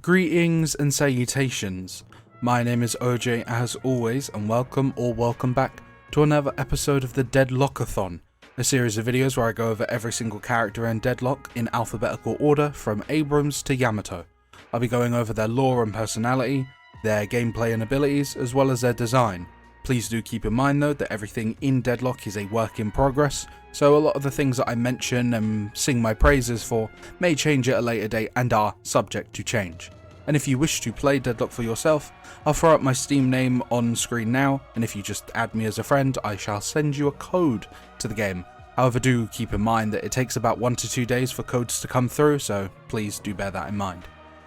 Greetings and salutations. My name is OJ as always, and welcome back to another episode of the Deadlockathon, a series of videos where I go over every single character in Deadlock in alphabetical order from Abrams to Yamato. I'll be going over their lore and personality, their gameplay and abilities, as well as their design. Please do keep in mind though that everything in Deadlock is a work in progress, so a lot of the things that I mention and sing my praises for may change at a later date and are subject to change. And if you wish to play Deadlock for yourself, I'll throw up my Steam name on screen now, and if you just add me as a friend, I shall send you a code to the game. However, do keep in mind that it takes about 1 to 2 days for codes to come through, so please do bear that in mind.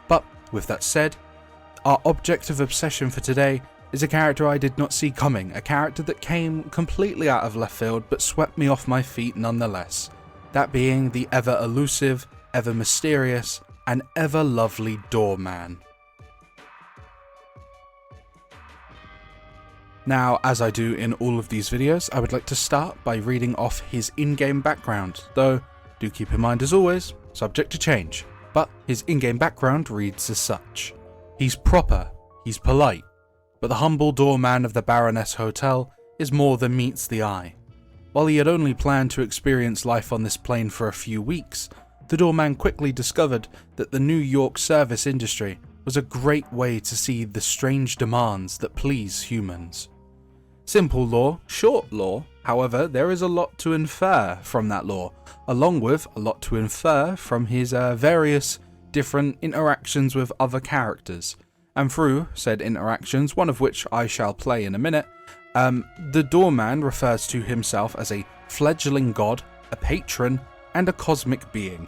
But with that said, our object of obsession for today is a character I did not see coming, a character that came completely out of left field but swept me off my feet nonetheless. That being the ever elusive, ever mysterious, and ever lovely Doorman. Now, as I do in all of these videos, I would like to start by reading off his in-game background, though do keep in mind as always, subject to change, but his in-game background reads as such. He's proper, he's polite, but the humble doorman of the Baroness Hotel is more than meets the eye. While he had only planned to experience life on this plane for a few weeks, the doorman quickly discovered that the New York service industry was a great way to see the strange demands that please humans. Simple lore, short lore, however, there is a lot to infer from that lore, along with a lot to infer from his various different interactions with other characters. And through said interactions, one of which I shall play in a minute, the doorman refers to himself as a fledgling god, a patron, and a cosmic being.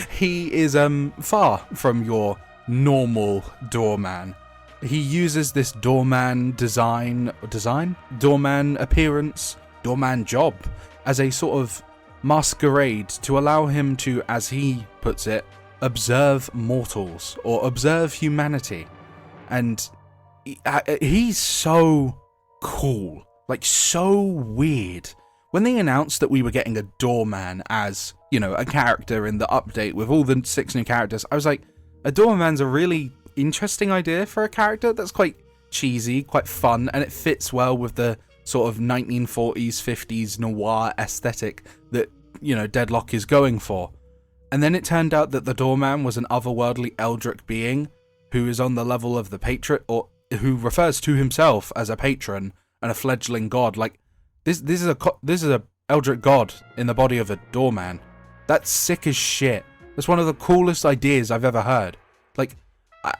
He is far from your normal doorman. He uses this doorman doorman appearance, doorman job as a sort of masquerade to allow him to, as he puts it, observe mortals or observe humanity. And he's so cool, like so weird. When they announced that we were getting a doorman as, you know, a character in the update with all the 6 new characters, I was like, a doorman's a really interesting idea for a character that's quite cheesy, quite fun, and it fits well with the sort of 1940s, 50s noir aesthetic that, you know, Deadlock is going for. And then it turned out that the doorman was an otherworldly eldritch being who is on the level of the patron, or who refers to himself as a patron and a fledgling god. Like, this is a eldritch god in the body of a doorman. That's sick as shit. That's one of the coolest ideas I've ever heard. Like,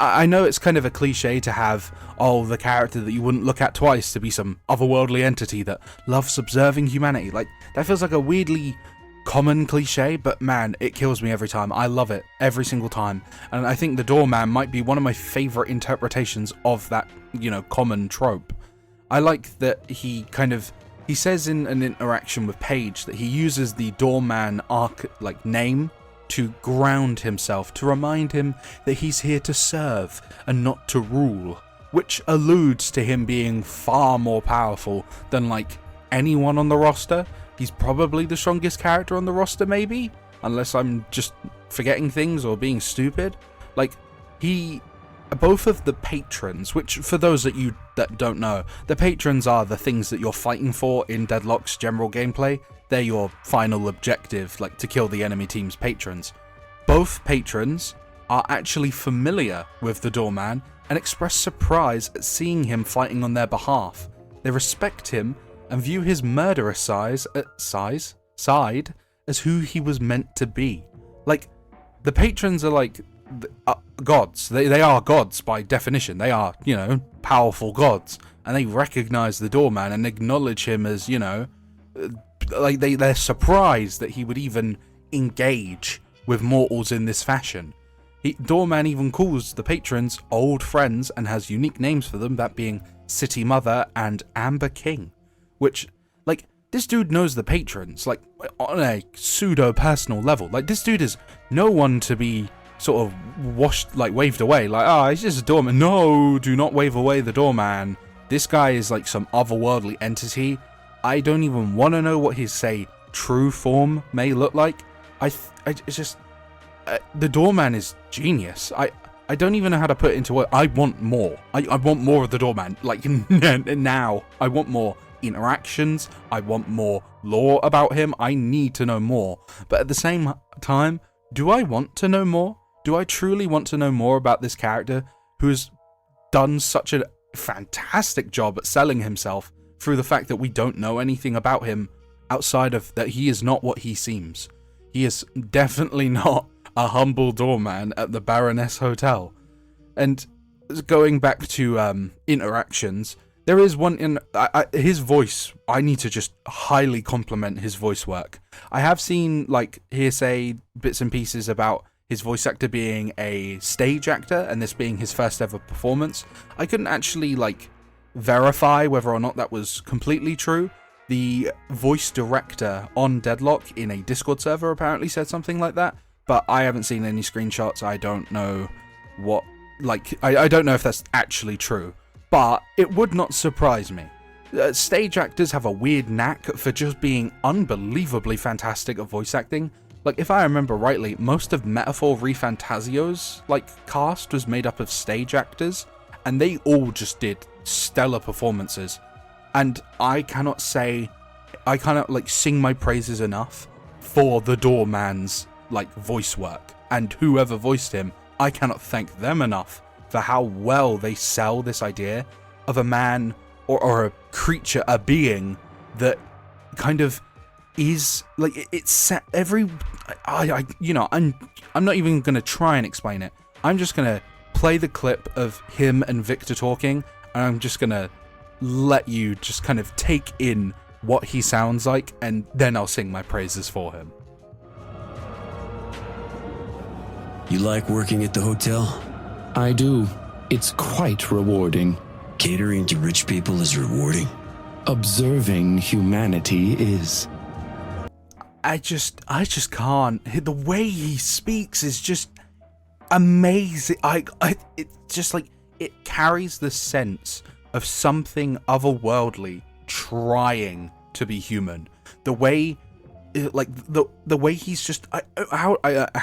I know it's kind of a cliche to have, the character that you wouldn't look at twice to be some otherworldly entity that loves observing humanity. Like, that feels like a weirdly common cliche, but man, it kills me every time. I love it every single time, and I think the doorman might be one of my favorite interpretations of that, you know, common trope. I like that he says in an interaction with Paige that he uses the doorman name to ground himself, to remind him that he's here to serve and not to rule, which alludes to him being far more powerful than like anyone on the roster. He's probably the strongest character on the roster, maybe, unless I'm just forgetting things or being stupid. Like, both of the patrons, which for those that don't know, the patrons are the things that you're fighting for in Deadlock's general gameplay. They're your final objective, like to kill the enemy team's patrons. Both patrons are actually familiar with the doorman and express surprise at seeing him fighting on their behalf. They respect him and view his murderous side as who he was meant to be. Like, the patrons are like gods. They are gods by definition. They are, you know, powerful gods, and they recognize the doorman and acknowledge him as, you know, like they're surprised that he would even engage with mortals in this fashion. Doorman even calls the patrons old friends and has unique names for them, that being City Mother and Amber King. Which, like, this dude knows the patrons, like, on a pseudo-personal level. Like, this dude is no one to be sort of waved away. Like, he's just a doorman. No, do not wave away the doorman. This guy is like some otherworldly entity. I don't even want to know what his, say, true form may look like. It's just, the doorman is genius. I don't even know how to put it into words. I want more. I want more of the Doorman. Like, now. I want more interactions. I want more lore about him. I need to know more. But at the same time, do I want to know more? Do I truly want to know more about this character who has done such a fantastic job at selling himself through the fact that we don't know anything about him outside of that he is not what he seems? He is definitely not a humble doorman at the Baroness Hotel. And going back to interactions, there is one in his voice. I need to just highly compliment his voice work. I have seen like hearsay bits and pieces about his voice actor being a stage actor and this being his first ever performance. I couldn't actually like verify whether or not that was completely true. The voice director on Deadlock in a Discord server apparently said something like that, but I haven't seen any screenshots. I don't know what, like, I don't know if that's actually true, but it would not surprise me. Stage actors have a weird knack for just being unbelievably fantastic at voice acting. Like, if I remember rightly, most of Metaphor ReFantasio's, like, cast was made up of stage actors, and they all just did stellar performances. And I cannot like, sing my praises enough for the Doorman's, like, voice work. And whoever voiced him, I cannot thank them enough for how well they sell this idea of a man or a creature, a being that kind of is like it's set every you know, I'm not even gonna try and explain it. I'm just gonna play the clip of him and Victor talking, and I'm just gonna let you just kind of take in what he sounds like, and then I'll sing my praises for him. You like working at the hotel? I do. It's quite rewarding. Catering to rich people is rewarding. Observing humanity is. I just can't. The way he speaks is just amazing. It's just like, it carries the sense of something otherworldly trying to be human. The way, like, the way he's just, how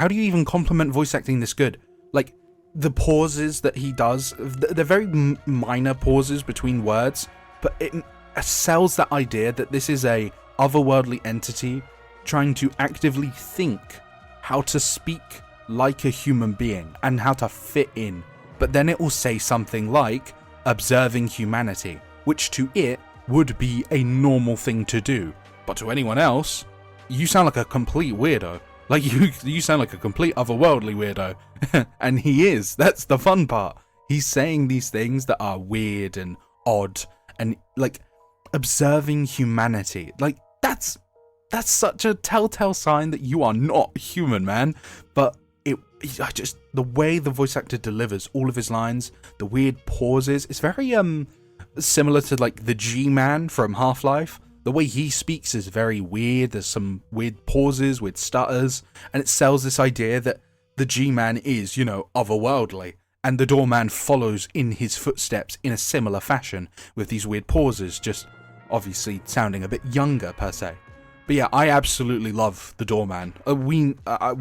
do you even compliment voice acting this good? Like, the pauses that he does, they're very minor pauses between words, but it sells that idea that this is a otherworldly entity trying to actively think how to speak like a human being and how to fit in. But then it will say something like observing humanity, which to it would be a normal thing to do, but to anyone else, you sound like a complete weirdo. Like, you sound like a complete otherworldly weirdo. And he is. That's the fun part. He's saying these things that are weird and odd and, like, observing humanity. Like, that's such a telltale sign that you are not human, man. But the way the voice actor delivers all of his lines, the weird pauses, it's very similar to like the G-Man from Half-Life. The way he speaks is very weird. There's some weird pauses, weird stutters, and it sells this idea that the G-Man is, you know, otherworldly, and the Doorman follows in his footsteps in a similar fashion with these weird pauses, just obviously sounding a bit younger per se. But yeah, I absolutely love the Doorman. We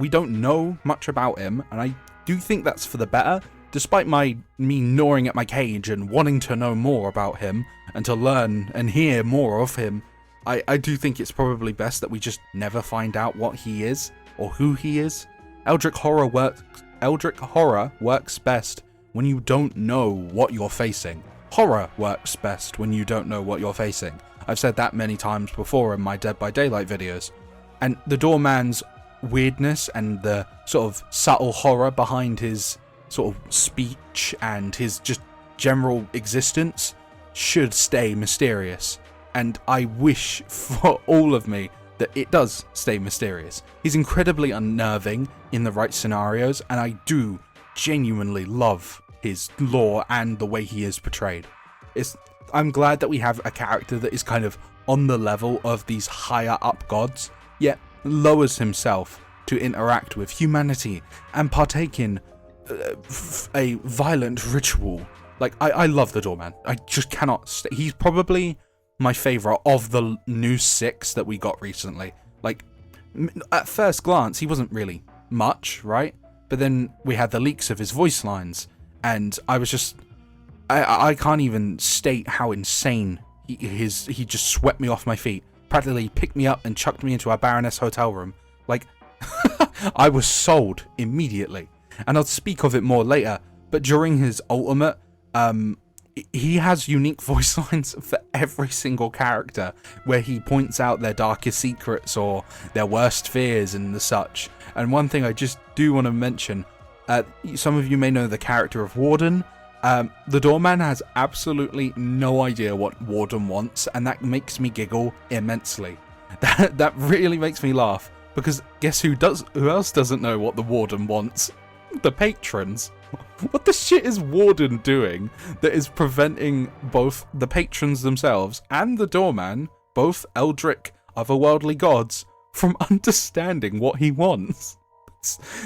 don't know much about him, and I do think that's for the better. Despite me gnawing at my cage and wanting to know more about him and to learn and hear more of him, I do think it's probably best that we just never find out what he is or who he is. Eldritch Horror works best when you don't know what you're facing. Horror works best when you don't know what you're facing. I've said that many times before in my Dead by Daylight videos. And the Doorman's weirdness and the sort of subtle horror behind his sort of speech and his just general existence should stay mysterious. And I wish for all of me that it does stay mysterious. He's incredibly unnerving in the right scenarios, and I do genuinely love his lore and the way he is portrayed. I'm glad that we have a character that is kind of on the level of these higher up gods, yet lowers himself to interact with humanity and partake in a violent ritual. Like, I love the Doorman. I just cannot he's probably my favourite of the new 6 that we got recently. Like, at first glance, he wasn't really much, right? but then we had the leaks of his voice lines, and I was just, I can't even state how insane he just swept me off my feet, practically picked me up and chucked me into our Baroness hotel room. Like, I was sold immediately, and I'll speak of it more later, but during his ultimate, he has unique voice lines for every single character, where he points out their darkest secrets or their worst fears and the such. And one thing I just do want to mention, some of you may know the character of Warden. The Doorman has absolutely no idea what Warden wants, and that makes me giggle immensely. That really makes me laugh, because guess who else doesn't know what the Warden wants? The patrons. What the shit is Warden doing that is preventing both the patrons themselves and the Doorman, both eldritch otherworldly gods, from understanding what he wants?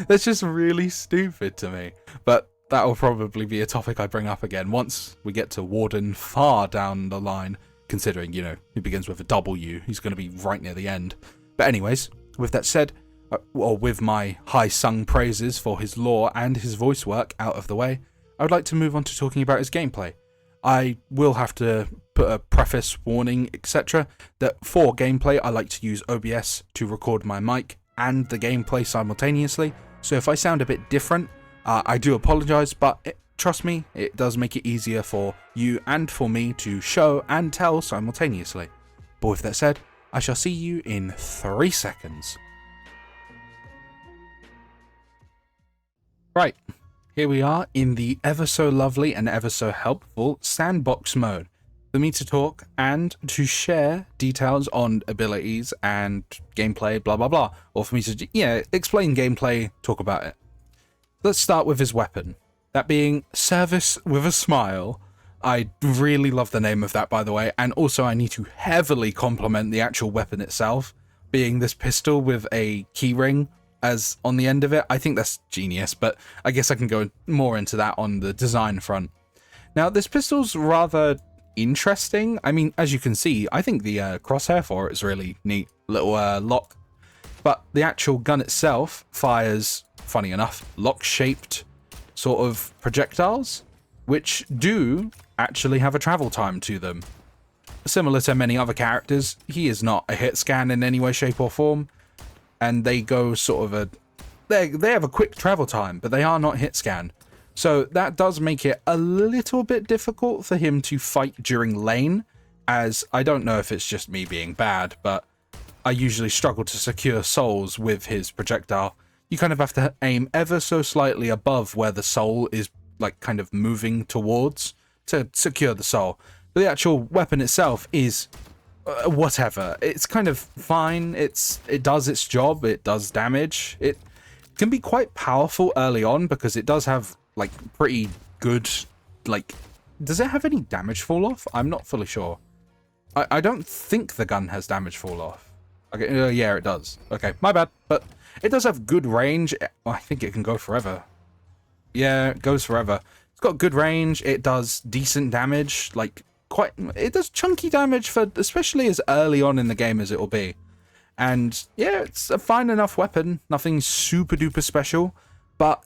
That's just really stupid to me. But that will probably be a topic I bring up again once we get to Warden far down the line, considering, you know, he begins with a W. He's going to be right near the end. But anyways, with that said, or with my high-sung praises for his lore and his voice work out of the way, I would like to move on to talking about his gameplay. I will have to put a preface, warning, etc. that for gameplay I like to use OBS to record my mic and the gameplay simultaneously, so if I sound a bit different, I do apologise, but trust me, it does make it easier for you and for me to show and tell simultaneously. But with that said, I shall see you in 3 seconds. Right, here we are in the ever so lovely and ever so helpful sandbox mode for me to talk and to share details on abilities and gameplay, blah blah blah, or for me to, explain gameplay, talk about it. Let's start with his weapon, that being Service with a Smile. I really love the name of that, by the way, and also I need to heavily compliment the actual weapon itself, being this pistol with a keyring as on the end of it. I think that's genius, but I guess I can go more into that on the design front. Now, this pistol's rather interesting. I mean, as you can see, I think the crosshair for it is really neat. Little lock. But the actual gun itself fires, funny enough, lock-shaped sort of projectiles, which do actually have a travel time to them. Similar to many other characters, he is not a hit scan in any way, shape or form. And they go sort of they have a quick travel time, but they are not hit scan. So that does make it a little bit difficult for him to fight during lane, as I don't know if it's just me being bad, but I usually struggle to secure souls with his projectile. You kind of have to aim ever so slightly above where the soul is like kind of moving towards to secure the soul. But the actual weapon itself is whatever. It's kind of fine. It does its job. It does damage. It can be quite powerful early on because it does have like pretty good, like, does it have any damage fall off? I'm not fully sure. I don't think the gun has damage fall off. Okay, yeah, it does. Okay, my bad. But it does have good range. I think it can go forever. Yeah, it goes forever. It's got good range. It does decent damage, like it does chunky damage for especially as early on in the game as it will be. And yeah, it's a fine enough weapon, nothing super duper special, but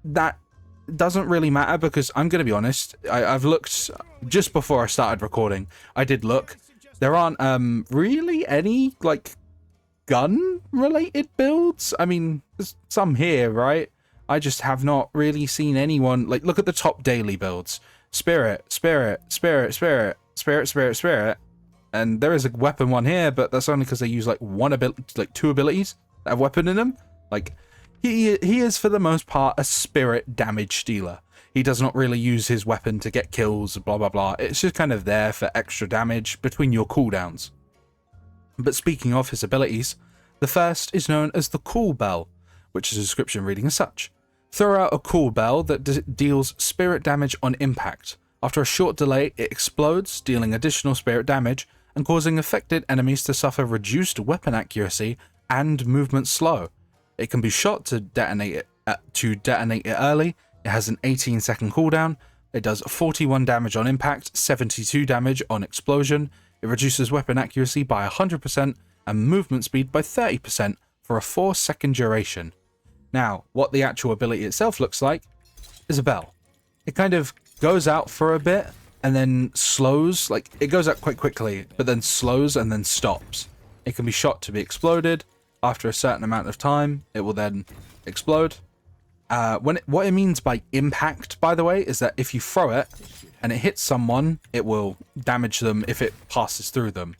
that doesn't really matter because I'm going to be honest, I've looked just before I started recording. I did look. There aren't really any like gun related builds. I mean, there's some here, right? I just have not really seen anyone like look at the top daily builds. Spirit, and there is a weapon one here, but that's only because they use like two abilities that have weapon in them. Like he is for the most part a spirit damage dealer. He does not really use his weapon to get kills, blah blah blah. It's just kind of there for extra damage between your cooldowns. But speaking of his abilities, the first is known as the Cool Bell, which is a description reading as such. Throw out a cool bell that deals spirit damage on impact. After a short delay, it explodes, dealing additional spirit damage and causing affected enemies to suffer reduced weapon accuracy and movement slow. It can be shot to detonate it early. It has an 18-second cooldown. It does 41 damage on impact, 72 damage on explosion. It reduces weapon accuracy by 100% and movement speed by 30% for a 4-second duration. Now, what the actual ability itself looks like is a bell. It kind of goes out for a bit and then slows, like it goes out quite quickly, but then slows and then stops. It can be shot to be exploded. After a certain amount of time, it will then explode. What it means by impact, by the way, is that if you throw it and it hits someone, it will damage them if it passes through them.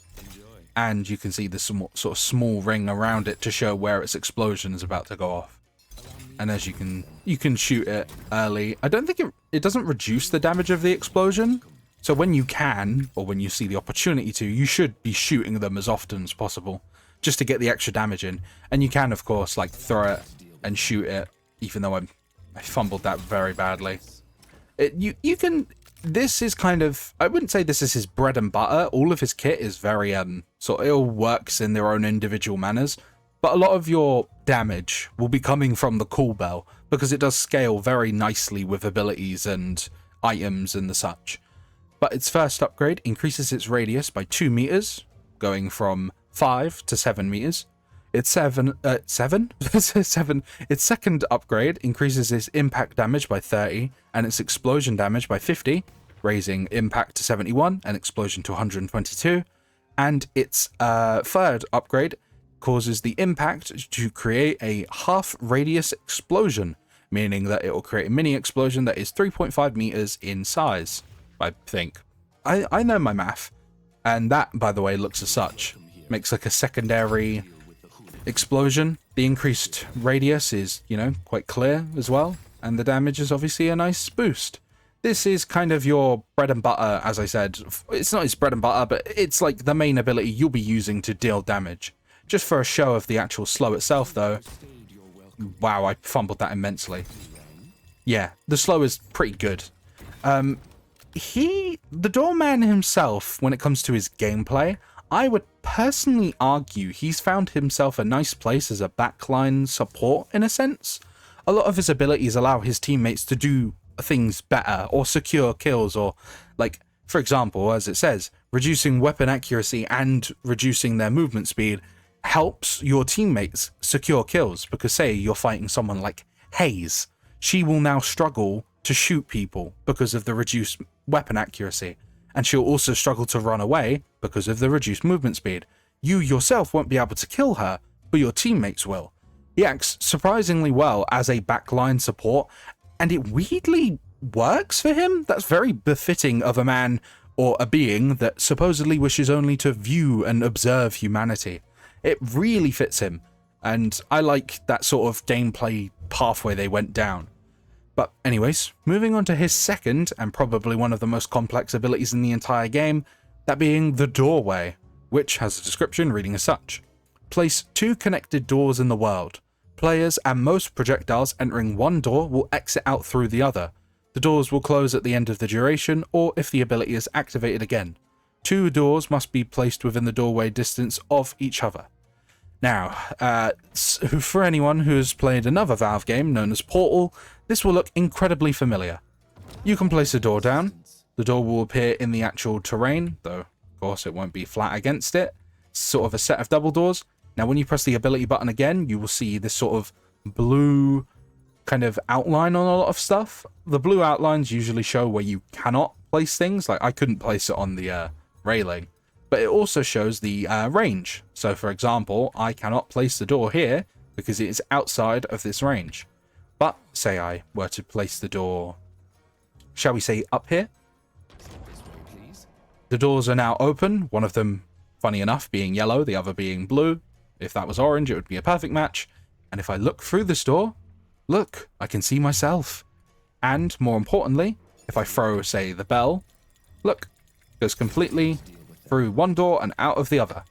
And you can see this sort of small ring around it to show where its explosion is about to go off. And as you can shoot it early. I don't think it doesn't reduce the damage of the explosion. So when you can, or when you see the opportunity to, you should be shooting them as often as possible, just to get the extra damage in. And you can, of course, like throw it and shoot it, even though I fumbled that very badly. You can. This is kind of, I wouldn't say this is his bread and butter. All of his kit is very sort of, it all works in their own individual manners. But a lot of your damage will be coming from the cool bell, because it does scale very nicely with abilities and items and the such. But its first upgrade increases its radius by 2 meters, going from 5 to 7 meters. Its Its second upgrade increases its impact damage by 30 and its explosion damage by 50, raising impact to 71 and explosion to 122. And its third upgrade causes the impact to create a half radius explosion, meaning that it will create a mini explosion that is 3.5 meters in size, I think. I know my math, and that, by the way, looks as such. Makes like a secondary explosion. The increased radius is, quite clear as well, and the damage is obviously a nice boost. This is kind of your bread and butter, as I said. It's not his bread and butter, but it's like the main ability you'll be using to deal damage. Just for a show of the actual slow itself, though. Wow, I fumbled that immensely. Yeah, the slow is pretty good. The Doorman himself, when it comes to his gameplay, I would personally argue he's found himself a nice place as a backline support, in a sense. A lot of his abilities allow his teammates to do things better, or secure kills, or, like, for example, as it says, reducing weapon accuracy and reducing their movement speed helps your teammates secure kills, because say you're fighting someone like Hayes, she will now struggle to shoot people because of the reduced weapon accuracy, and she'll also struggle to run away because of the reduced movement speed. You yourself won't be able to kill her, but your teammates will. He acts surprisingly well as a backline support, and it weirdly works for him. That's very befitting of a man or a being that supposedly wishes only to view and observe humanity. It really fits him, and I like that sort of gameplay pathway they went down. But anyways, moving on to his second, and probably one of the most complex abilities in the entire game, that being the doorway, which has a description reading as such. Place 2 connected doors in the world. Players and most projectiles entering one door will exit out through the other. The doors will close at the end of the duration, or if the ability is activated again. 2 doors must be placed within the doorway distance of each other. Now, for anyone who's played another Valve game known as Portal, this will look incredibly familiar. You can place a door down. The door will appear in the actual terrain, though, of course, it won't be flat against it. It's sort of a set of double doors. Now, when you press the ability button again, you will see this sort of blue kind of outline on a lot of stuff. The blue outlines usually show where you cannot place things. Like, I couldn't place it on the railing. But it also shows the range. So, for example, I cannot place the door here because it is outside of this range. But, say I were to place the door, shall we say, up here? The doors are now open, one of them, funny enough, being yellow, the other being blue. If that was orange, it would be a perfect match. And if I look through this door, look, I can see myself. And, more importantly, if I throw, say, the bell, look, it goes completely through one door and out of the other.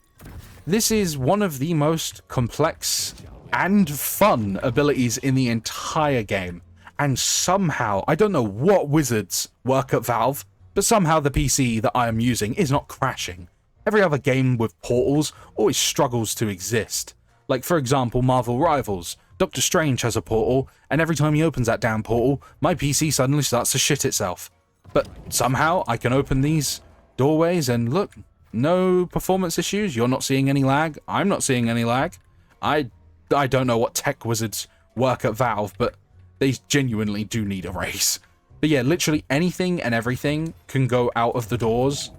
This is one of the most complex and fun abilities in the entire game. And somehow, I don't know what wizards work at Valve, but somehow the PC that I am using is not crashing. Every other game with portals always struggles to exist. Like, for example, Marvel Rivals. Doctor Strange has a portal, and every time he opens that damn portal, my PC suddenly starts to shit itself. But somehow, I can open these doorways and look, no performance issues. You're not seeing any lag. I'm not seeing any lag. I don't know what tech wizards work at Valve, but they genuinely do need a raise. But yeah, literally anything and everything can go out of the doors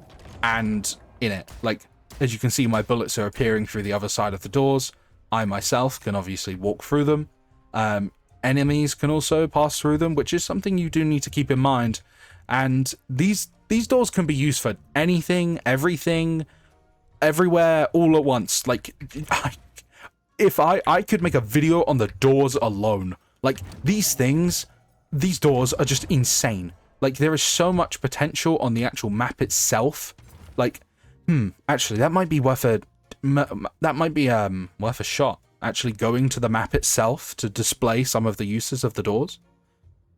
and in it. Like, as you can see, my bullets are appearing through the other side of the doors. I myself can obviously walk through them. Enemies can also pass through them, which is something you do need to keep in mind. And these doors can be used for anything, everything, everywhere, all at once. Like, if I could make a video on the doors alone. Like, these doors are just insane. Like, there is so much potential on the actual map itself. Like, actually, that might be worth a shot. Actually going to the map itself to display some of the uses of the doors.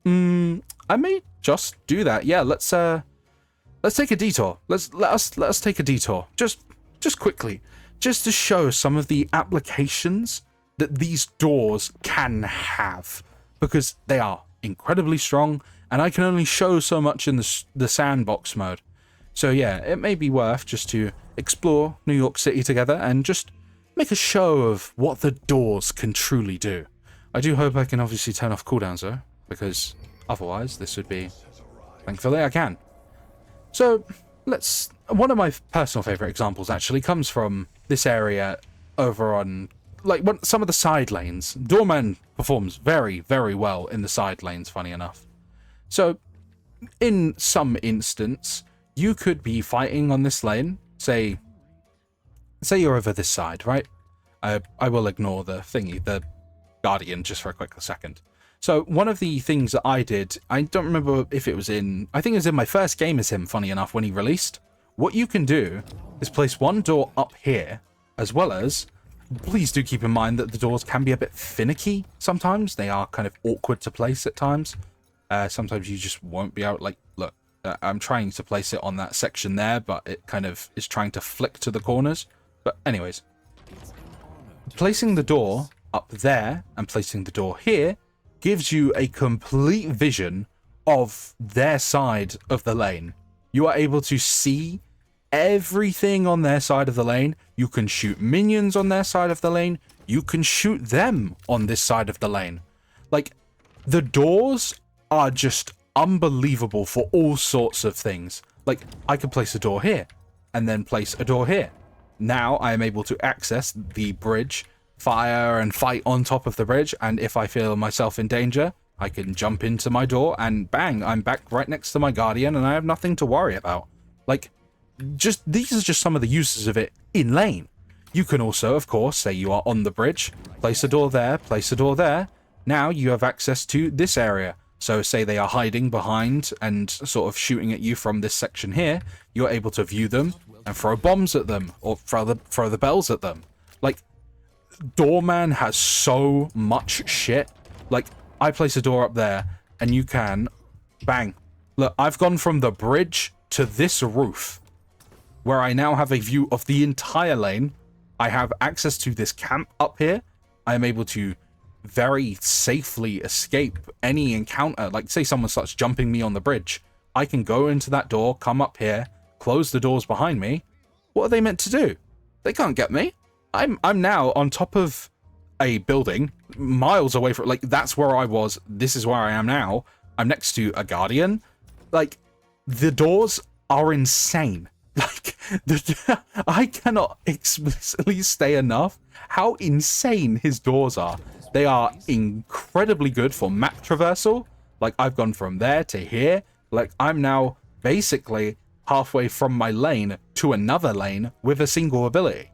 I may just do that. Yeah, let's take a detour. Let's take a detour. Just quickly. Just to show some of the applications that these doors can have. Because they are incredibly strong, and I can only show so much in the sandbox mode. So yeah, it may be worth just to explore New York City together and just make a show of what the doors can truly do. I do hope I can obviously turn off cooldowns though, because otherwise this would be... Thankfully I can. So one of my personal favorite examples actually comes from this area over on some of the side lanes. Doorman performs very, very well in the side lanes, funny enough. So in some instance, you could be fighting on this lane, say you're over this side, right? I will ignore the thingy, the Guardian, just for a quick second. So one of the things that I did, I don't remember if it was I think it was in my first game as him, funny enough, when he released. What you can do is place one door up here, as well as, please do keep in mind that the doors can be a bit finicky sometimes. They are kind of awkward to place at times. Sometimes you just won't be able, like, look, I'm trying to place it on that section there, but it kind of is trying to flick to the corners. But anyways, placing the door up there and placing the door here gives you a complete vision of their side of the lane. You are able to see everything on their side of the lane. You can shoot minions on their side of the lane. You can shoot them on this side of the lane. Like, the doors are just unbelievable for all sorts of things. Like, I could place a door here and then place a door here. Now I am able to access the bridge, fire and fight on top of the bridge, and if I feel myself in danger, I can jump into my door and bang, I'm back right next to my Guardian and I have nothing to worry about. Like, these are just some of the uses of it in lane. You can also, of course, say you are on the bridge, place a door there, place a door there. Now you have access to this area. So say they are hiding behind and sort of shooting at you from this section here, you're able to view them and throw bombs at them or throw the bells at them. Like, Doorman has so much shit. Like, I place a door up there and you can bang. Look, I've gone from the bridge to this roof where I now have a view of the entire lane. I have access to this camp up here. I am able to very safely escape any encounter. Like, say someone starts jumping me on the bridge, I can go into that door, come up here, close the doors behind me. What are they meant to do? They can't get me. I'm now on top of a building, miles away from, like, that's where I was. This is where I am now. I'm next to a Guardian. Like, the doors are insane. Like, I cannot explicitly say enough how insane his doors are. They are incredibly good for map traversal. Like, I've gone from there to here. Like, I'm now basically halfway from my lane to another lane with a single ability.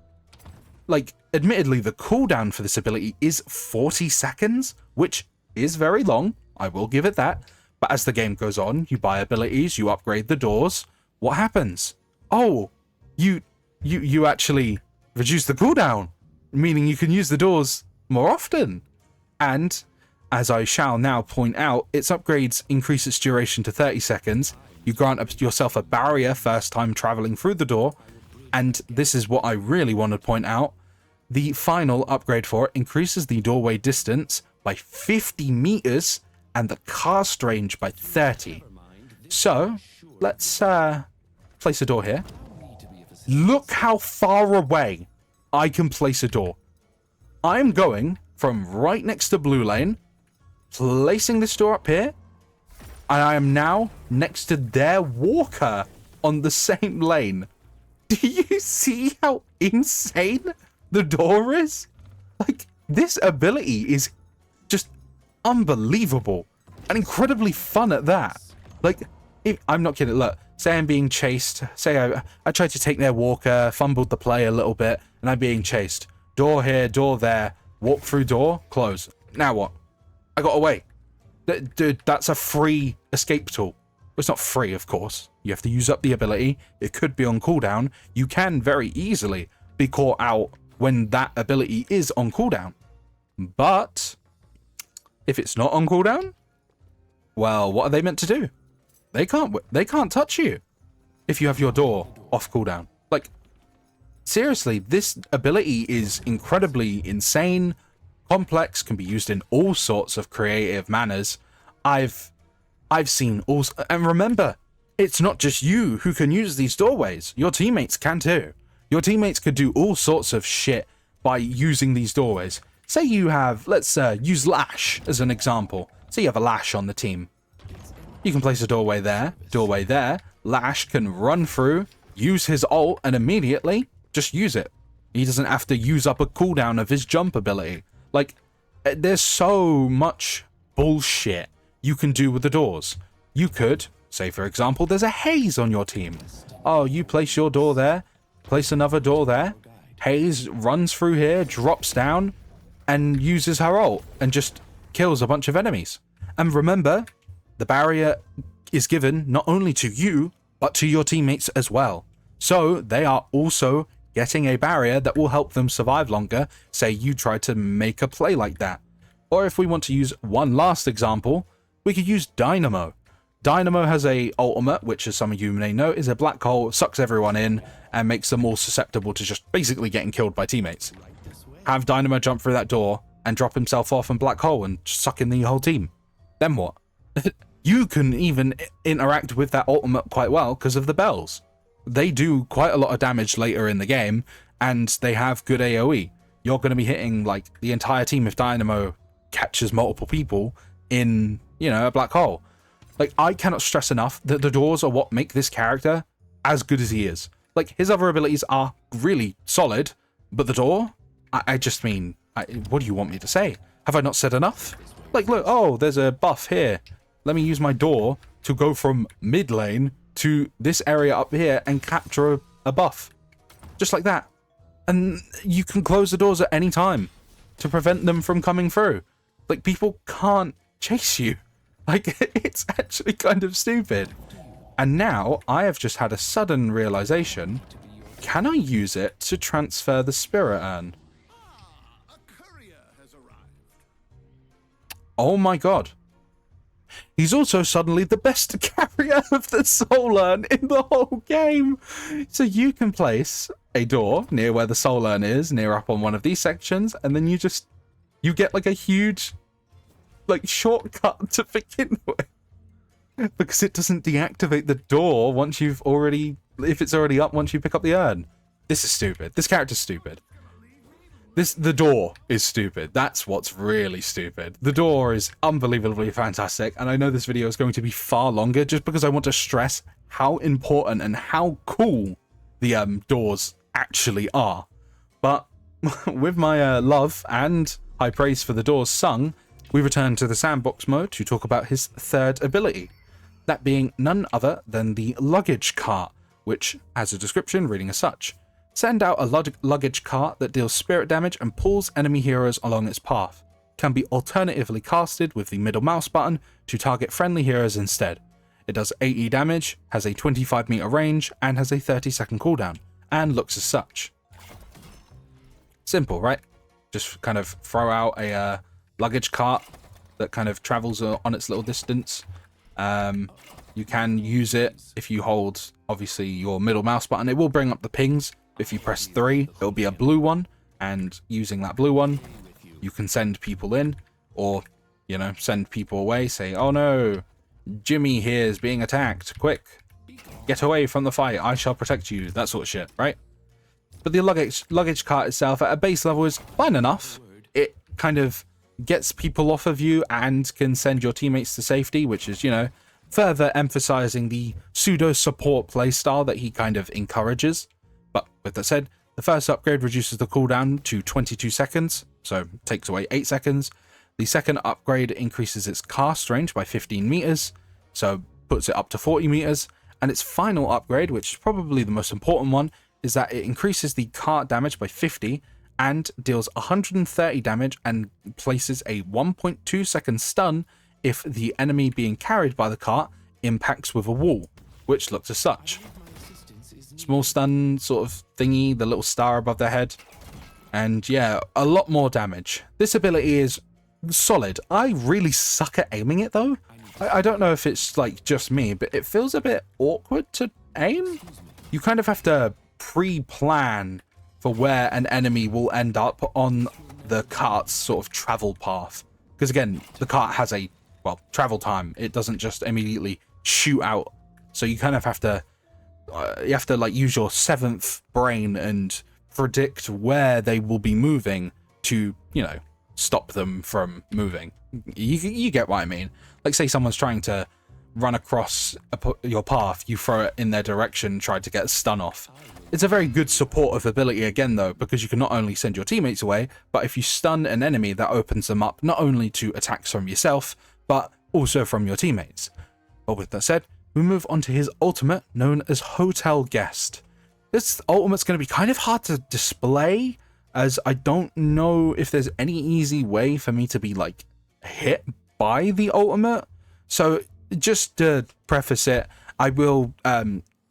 Like, admittedly, the cooldown for this ability is 40 seconds, which is very long. I will give it that. But as the game goes on, you buy abilities, you upgrade the doors. What happens? Oh, you actually reduce the cooldown, meaning you can use the doors more often. And, as I shall now point out, its upgrades increase its duration to 30 seconds. You grant yourself a barrier first time traveling through the door. And this is what I really want to point out. The final upgrade for it increases the doorway distance by 50 meters and the cast range by 30. So, let's place a door here. Look how far away I can place a door. I'm going from right next to blue lane, placing this door up here, and I am now next to their walker on the same lane. Do you see how insane the door is? Like, this ability is just unbelievable and incredibly fun at that. Like, I'm not kidding. Look, say I'm being chased. Say I tried to take their walker, fumbled the play a little bit, and I'm being chased. Door here, door there. Walk through door, close. Now what? I got away. Dude, that's a free escape tool. It's not free, of course. You have to use up the ability. It could be on cooldown. You can very easily be caught out when that ability is on cooldown. But if it's not on cooldown, well, what are they meant to do? They can't touch you if you have your door off cooldown. Like, seriously, this ability is incredibly insane, complex, can be used in all sorts of creative manners. I've seen all, and remember, it's not just you who can use these doorways. Your teammates can too. Your teammates could do all sorts of shit by using these doorways. Say you have, let's use Lash as an example. Say you have a Lash on the team. You can place a doorway there. Lash can run through, use his ult, and immediately just use it. He doesn't have to use up a cooldown of his jump ability. Like, there's so much bullshit you can do with the doors. You could, say for example, there's a Haze on your team. Oh, you place your door there, place another door there. Haze runs through here, drops down, and uses her ult, and just kills a bunch of enemies. And remember, the barrier is given not only to you, but to your teammates as well. So they are also getting a barrier that will help them survive longer, say you try to make a play like that. Or if we want to use one last example, we could use Dynamo. Dynamo has a ultimate, which as some of you may know, is a black hole, sucks everyone in, and makes them all susceptible to just basically getting killed by teammates. Have Dynamo jump through that door and drop himself off in black hole and suck in the whole team. Then what? You can even interact with that ultimate quite well because of the bells. They do quite a lot of damage later in the game, and they have good AoE. You're going to be hitting like the entire team if Dynamo catches multiple people in, you know, a black hole. Like, I cannot stress enough that the doors are what make this character as good as he is. Like, his other abilities are really solid, but the door, I just mean, what do you want me to say? Have I not said enough? Like, look, oh, there's a buff here. Let me use my door to go from mid lane to this area up here and capture a buff. Just like that. And you can close the doors at any time to prevent them from coming through. Like, people can't chase you. Like, it's actually kind of stupid. And now I have just had a sudden realization. Can I use it to transfer the spirit urn? Oh my god. He's also suddenly the best carrier of the soul urn in the whole game. So you can place a door near where the soul urn is, near up on one of these sections, and then you get like a huge like shortcut to begin with. Because it doesn't deactivate the door once you've already, if it's already up once you pick up the urn. This is stupid. This character's stupid. The door is stupid. That's what's really stupid. The door is unbelievably fantastic, and I know this video is going to be far longer just because I want to stress how important and how cool the doors actually are. But with my love and high praise for the doors sung, we return to the sandbox mode to talk about his third ability, that being none other than the luggage cart, which has a description reading as such. Send out a luggage cart that deals spirit damage and pulls enemy heroes along its path. Can be alternatively casted with the middle mouse button to target friendly heroes instead. It does 80 damage, has a 25 meter range, and has a 30-second cooldown, and looks as such. Simple, right? Just kind of throw out a luggage cart that kind of travels on its little distance. You can use it if you hold, obviously, your middle mouse button. It will bring up the pings. If you press 3, it'll be a blue one, and using that blue one, you can send people in, or, you know, send people away, say, oh no, Jimmy here is being attacked, quick, get away from the fight, I shall protect you, that sort of shit, right? But the luggage cart itself at a base level is fine enough. It kind of gets people off of you and can send your teammates to safety, which is, you know, further emphasizing the pseudo support playstyle that he kind of encourages. But with that said, the first upgrade reduces the cooldown to 22 seconds, so takes away 8 seconds. The second upgrade increases its cast range by 15 meters, so puts it up to 40 meters. And its final upgrade, which is probably the most important one, is that it increases the cart damage by 50 and deals 130 damage and places a 1.2 second stun if the enemy being carried by the cart impacts with a wall, which looks as such. Small stun sort of thingy, the little star above their head. And yeah, a lot more damage. This ability is solid. I really suck at aiming it though. I don't know if it's like just me, but it feels a bit awkward to aim. You kind of have to pre-plan for where an enemy will end up on the cart's sort of travel path. Because again, the cart has a, well, travel time. It doesn't just immediately shoot out. So you kind of have to, like use your seventh brain and predict where they will be moving to, you know, stop them from moving. You get what I mean. Like say someone's trying to run across your path, you throw it in their direction, try to get a stun off. It's a very good supportive ability again though, because you can not only send your teammates away, but if you stun an enemy, that opens them up not only to attacks from yourself, but also from your teammates. But with that said, we move on to his ultimate, known as Hotel Guest. This ultimate's going to be kind of hard to display, as I don't know if there's any easy way for me to be like hit by the ultimate. So just to preface it, I will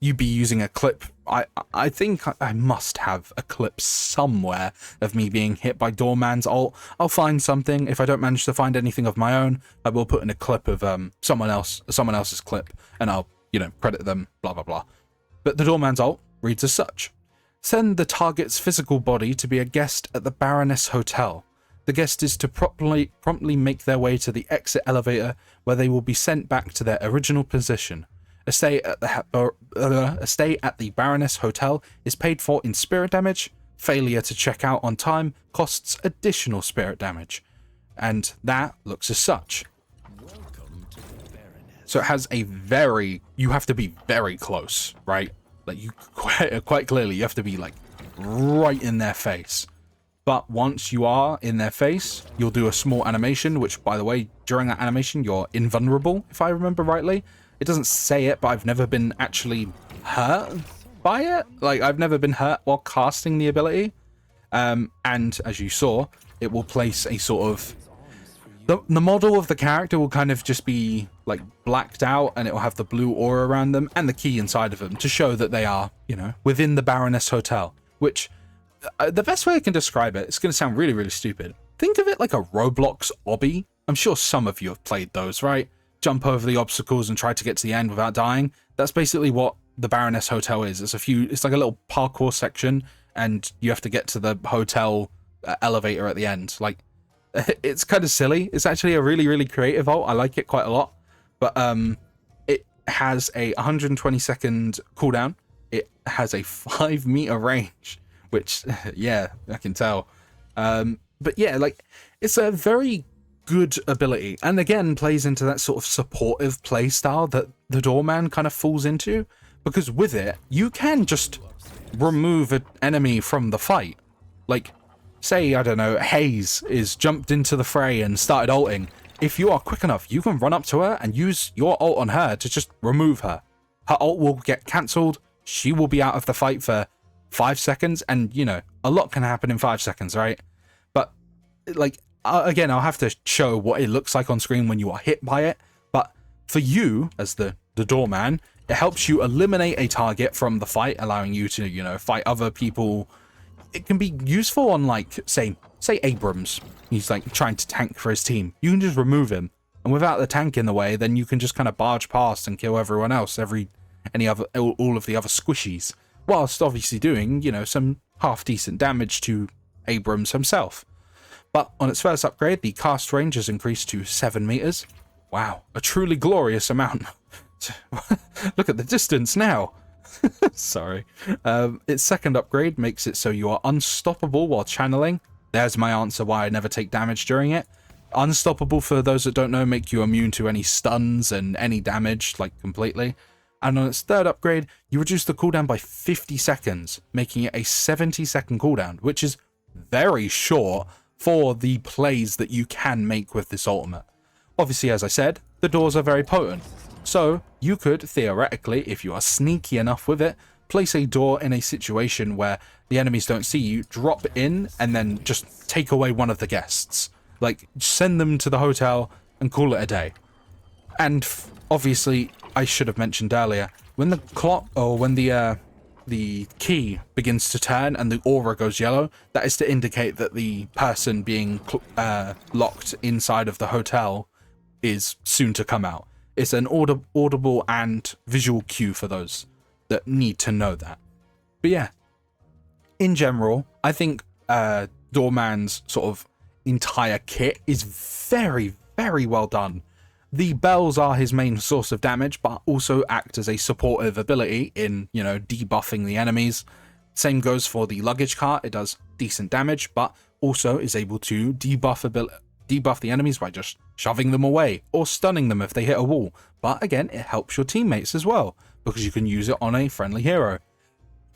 you be using a clip. I think I must have a clip somewhere of me being hit by Doorman's ult. I'll find something. If I don't manage to find anything of my own, I will put in a clip of someone else's clip, and I'll, you know, credit them, blah blah blah. But the Doorman's ult reads as such: send the target's physical body to be a guest at the Baroness Hotel. The guest is to promptly make their way to the exit elevator, where they will be sent back to their original position. A stay at the Baroness Hotel is paid for in spirit damage. Failure to check out on time costs additional spirit damage. And that looks as such. So it has a you have to be very close, right? Like you quite clearly, you have to be like right in their face. But once you are in their face, you'll do a small animation, which, by the way, during that animation, you're invulnerable, if I remember rightly. It doesn't say it, but I've never been actually hurt by it. Like, I've never been hurt while casting the ability. And as you saw, it will place a sort of... The model of the character will kind of just be, like, blacked out, and it will have the blue aura around them and the key inside of them to show that they are, you know, within the Baroness Hotel, which... the best way I can describe it, it's going to sound really, really stupid. Think of it like a Roblox obby. I'm sure some of you have played those, right? Jump over the obstacles and try to get to the end without dying. That's basically what the Baroness Hotel is. It's like a little parkour section, and you have to get to the hotel elevator at the end. Like, it's kind of silly. It's actually a really, really creative ult. I like it quite a lot. But it has a 120 second cooldown. It has a 5 meter range. Which, yeah, I can tell. But yeah, like, it's a very good ability. And again, plays into that sort of supportive play style that the Doorman kind of falls into. Because with it, you can just remove an enemy from the fight. Like, say, I don't know, Hayes is jumped into the fray and started ulting. If you are quick enough, you can run up to her and use your ult on her to just remove her. Her ult will get cancelled. She will be out of the fight for 5 seconds, and you know, a lot can happen in 5 seconds, right? But like, again, I'll have to show what it looks like on screen when you are hit by it. But for you, as the Doorman, it helps you eliminate a target from the fight, allowing you to, you know, fight other people. It can be useful on, like, say Abrams. He's like trying to tank for his team. You can just remove him, and without the tank in the way, then you can just kind of barge past and kill everyone else, all of the other squishies, whilst obviously doing, you know, some half decent damage to Abrams himself. But on its first upgrade, the cast range has increased to 7 meters. Wow, a truly glorious amount. Look at the distance now. Sorry. Its second upgrade makes it so you are unstoppable while channeling. there's my answer why I never take damage during it. Unstoppable, for those that don't know, make you immune to any stuns and any damage, like completely. And on its third upgrade, you reduce the cooldown by 50 seconds, making it a 70-second cooldown, which is very short for the plays that you can make with this ultimate. Obviously, as I said, the doors are very potent. So you could, theoretically, if you are sneaky enough with it, place a door in a situation where the enemies don't see you, drop in, and then just take away one of the guests. Like, send them to the hotel and call it a day. And obviously, I should have mentioned earlier, when the clock, or when the key begins to turn and the aura goes yellow, that is to indicate that the person being locked inside of the hotel is soon to come out. It's an audible and visual cue for those that need to know that. But yeah, in general, I think Doorman's sort of entire kit is very, very well done. The bells are his main source of damage, but also act as a supportive ability in, you know, debuffing the enemies. Same goes for the luggage cart. It does decent damage, but also is able to debuff the enemies by just shoving them away or stunning them if they hit a wall. But again, it helps your teammates as well, because you can use it on a friendly hero.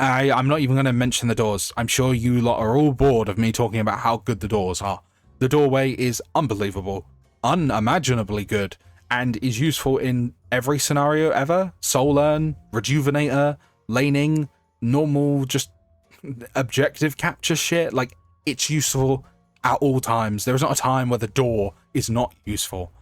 I'm not even going to mention the doors. I'm sure you lot are all bored of me talking about how good the doors are. The doorway is unbelievable, unimaginably good, and is useful in every scenario ever. Soul Earn, Rejuvenator, laning, normal, just objective capture shit. Like, it's useful at all times. There is not a time where the door is not useful.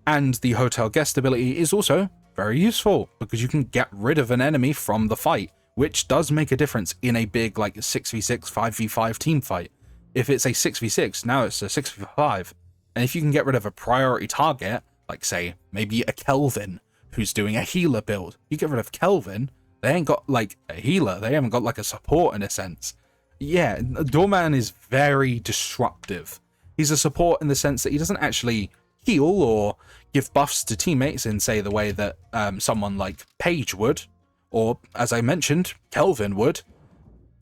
And the hotel guest ability is also very useful, because you can get rid of an enemy from the fight, which does make a difference in a big, like, 6v6, 5v5 team fight. If it's a 6v6, now it's a 6v5. And if you can get rid of a priority target, like, say, maybe a Kelvin who's doing a healer build, you get rid of Kelvin, they ain't got, like, a healer. They haven't got, like, a support in a sense. Yeah, Doorman is very disruptive. He's a support in the sense that he doesn't actually heal or give buffs to teammates in, say, the way that someone like Paige would, or, as I mentioned, Kelvin would.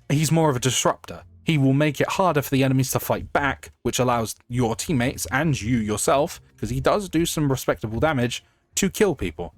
He's more of a disruptor. He will make it harder for the enemies to fight back, which allows your teammates and you yourself, because he does do some respectable damage, to kill people.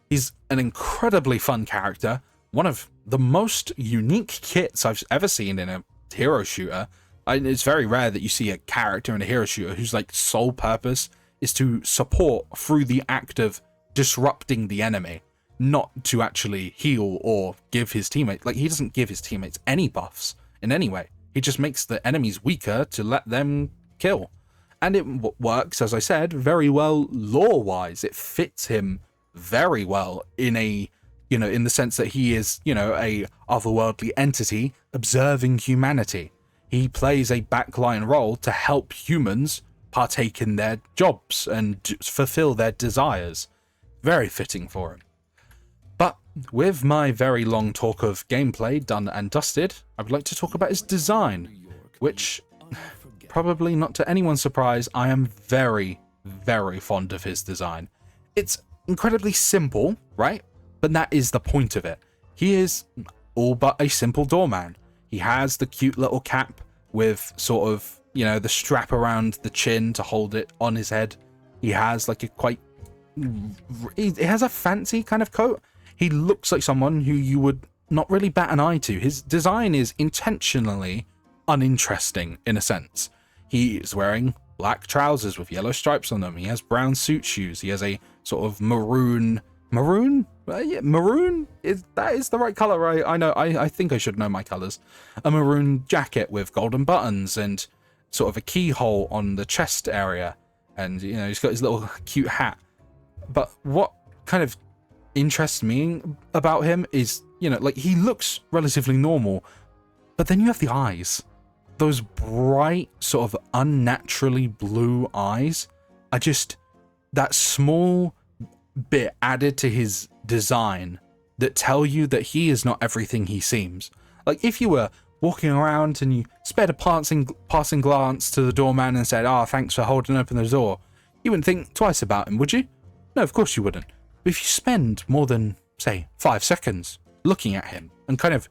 He's an incredibly fun character, one of the most unique kits I've ever seen in a hero shooter. It's very rare that you see a character in a hero shooter whose, like, sole purpose is to support through the act of disrupting the enemy, not to actually heal or give his teammates. Like, he doesn't give his teammates any buffs in any way. He just makes the enemies weaker to let them kill. And it works, as I said, very well lore-wise. It fits him very well in a, you know, in the sense that he is, you know, a otherworldly entity observing humanity. He plays a backline role to help humans partake in their jobs and fulfill their desires. Very fitting for him. But with my very long talk of gameplay done and dusted, I would like to talk about his design, which, probably not to anyone's surprise, I am very, very fond of his design. It's incredibly simple, right? But that is the point of it. He is all but a simple doorman. He has the cute little cap with sort of, you know, the strap around the chin to hold it on his head. He has like a he has a fancy kind of coat. He looks like someone who you would not really bat an eye to. His design is intentionally uninteresting in a sense. He is wearing black trousers with yellow stripes on them. He has brown suit shoes. He has a sort of maroon? Yeah, maroon? That is the right color, right? I know, I think I should know my colors. A maroon jacket with golden buttons and sort of a keyhole on the chest area. And, you know, he's got his little cute hat. But what kind of interests me about him is, you know, like, he looks relatively normal, but then you have the eyes. Those bright, sort of unnaturally blue eyes are just that small bit added to his design that tell you that he is not everything he seems. Like, if you were walking around and you spared a passing glance to the doorman and said, "Ah, thanks for holding open the door," you wouldn't think twice about him, would you? No, of course you wouldn't. But if you spend more than, say, 5 seconds looking at him and kind of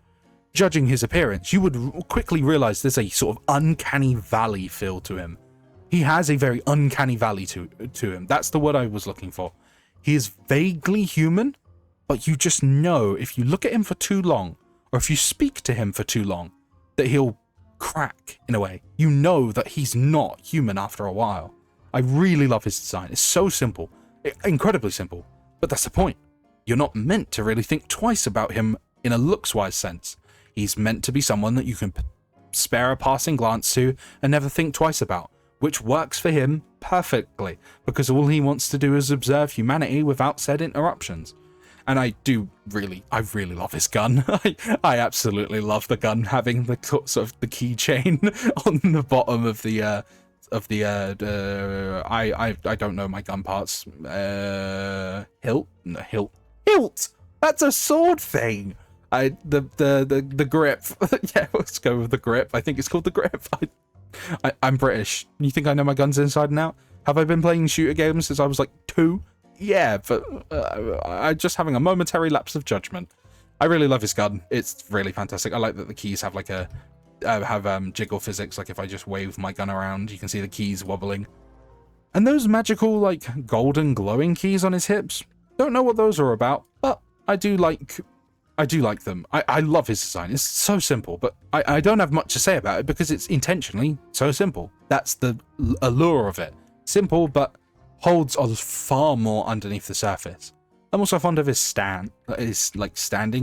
judging his appearance, you would quickly realize there's a sort of uncanny valley feel to him. He has a very uncanny valley to him. That's the word I was looking for. He is vaguely human, but you just know if you look at him for too long, or if you speak to him for too long, that he'll crack in a way. You know that he's not human after a while. I really love his design. It's so simple, incredibly simple, but that's the point. You're not meant to really think twice about him in a looks-wise sense. He's meant to be someone that you can spare a passing glance to and never think twice about, which works for him perfectly, because all he wants to do is observe humanity without said interruptions. And I really love his gun. I absolutely love the gun having the sort of the keychain on the bottom of the I don't know my gun parts. Hilt. That's a sword thing. The grip. Yeah, let's go with the grip. I think it's called the grip. I'm British. You think I know my guns inside and out? Have I been playing shooter games since I was like 2? Yeah, but I'm just having a momentary lapse of judgment. I really love his gun. It's really fantastic. I like that the keys have like jiggle physics. Like if I just wave my gun around, you can see the keys wobbling. And those magical like golden glowing keys on his hips. Don't know what those are about, but I do like them. I love his design. It's so simple, but I don't have much to say about it because it's intentionally so simple. That's the allure of it. Simple, but holds far more underneath the surface. I'm also fond of his standing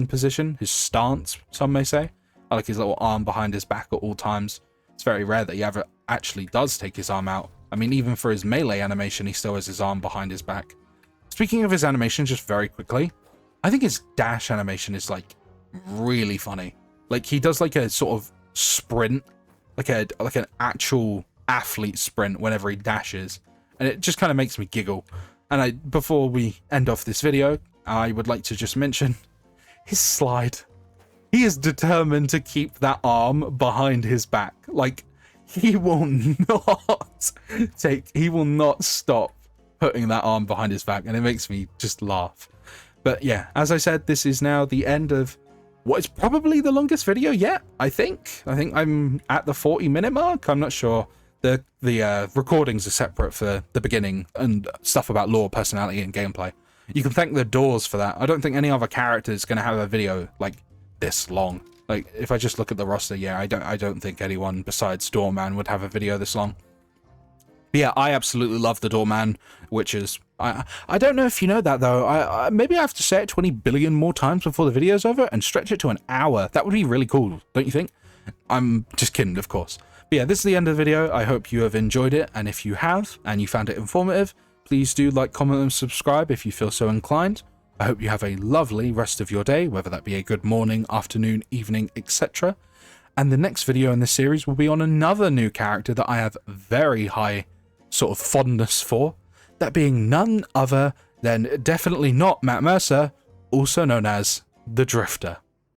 position, his stance, some may say. I like his little arm behind his back at all times. It's very rare that he ever actually does take his arm out. I mean, even for his melee animation, he still has his arm behind his back. Speaking of his animation, just very quickly, I think his dash animation is like really funny. Like he does like a sort of sprint, like an actual athlete sprint whenever he dashes. And it just kind of makes me giggle. And before we end off this video, I would like to just mention his slide. He is determined to keep that arm behind his back. Like, he will not stop putting that arm behind his back. And it makes me just laugh. But yeah, as I said, this is now the end of what is probably the longest video yet, I think. I think I'm at the 40-minute mark. I'm not sure. The recordings are separate for the beginning and stuff about lore, personality, and gameplay. You can thank the doors for that. I don't think any other character is going to have a video like this long. Like, if I just look at the roster, yeah, I don't think anyone besides Doorman would have a video this long. But yeah, I absolutely love the Doorman, which is... I don't know if you know that, though. Maybe I have to say it 20 billion more times before the video's over and stretch it to an hour. That would be really cool, don't you think? I'm just kidding, of course. But yeah, this is the end of the video. I hope you have enjoyed it, and if you have, and you found it informative, please do like, comment, and subscribe if you feel so inclined. I hope you have a lovely rest of your day, whether that be a good morning, afternoon, evening, etc. And the next video in this series will be on another new character that I have very high sort of fondness for, that being none other than definitely not Matt Mercer, also known as the Drifter.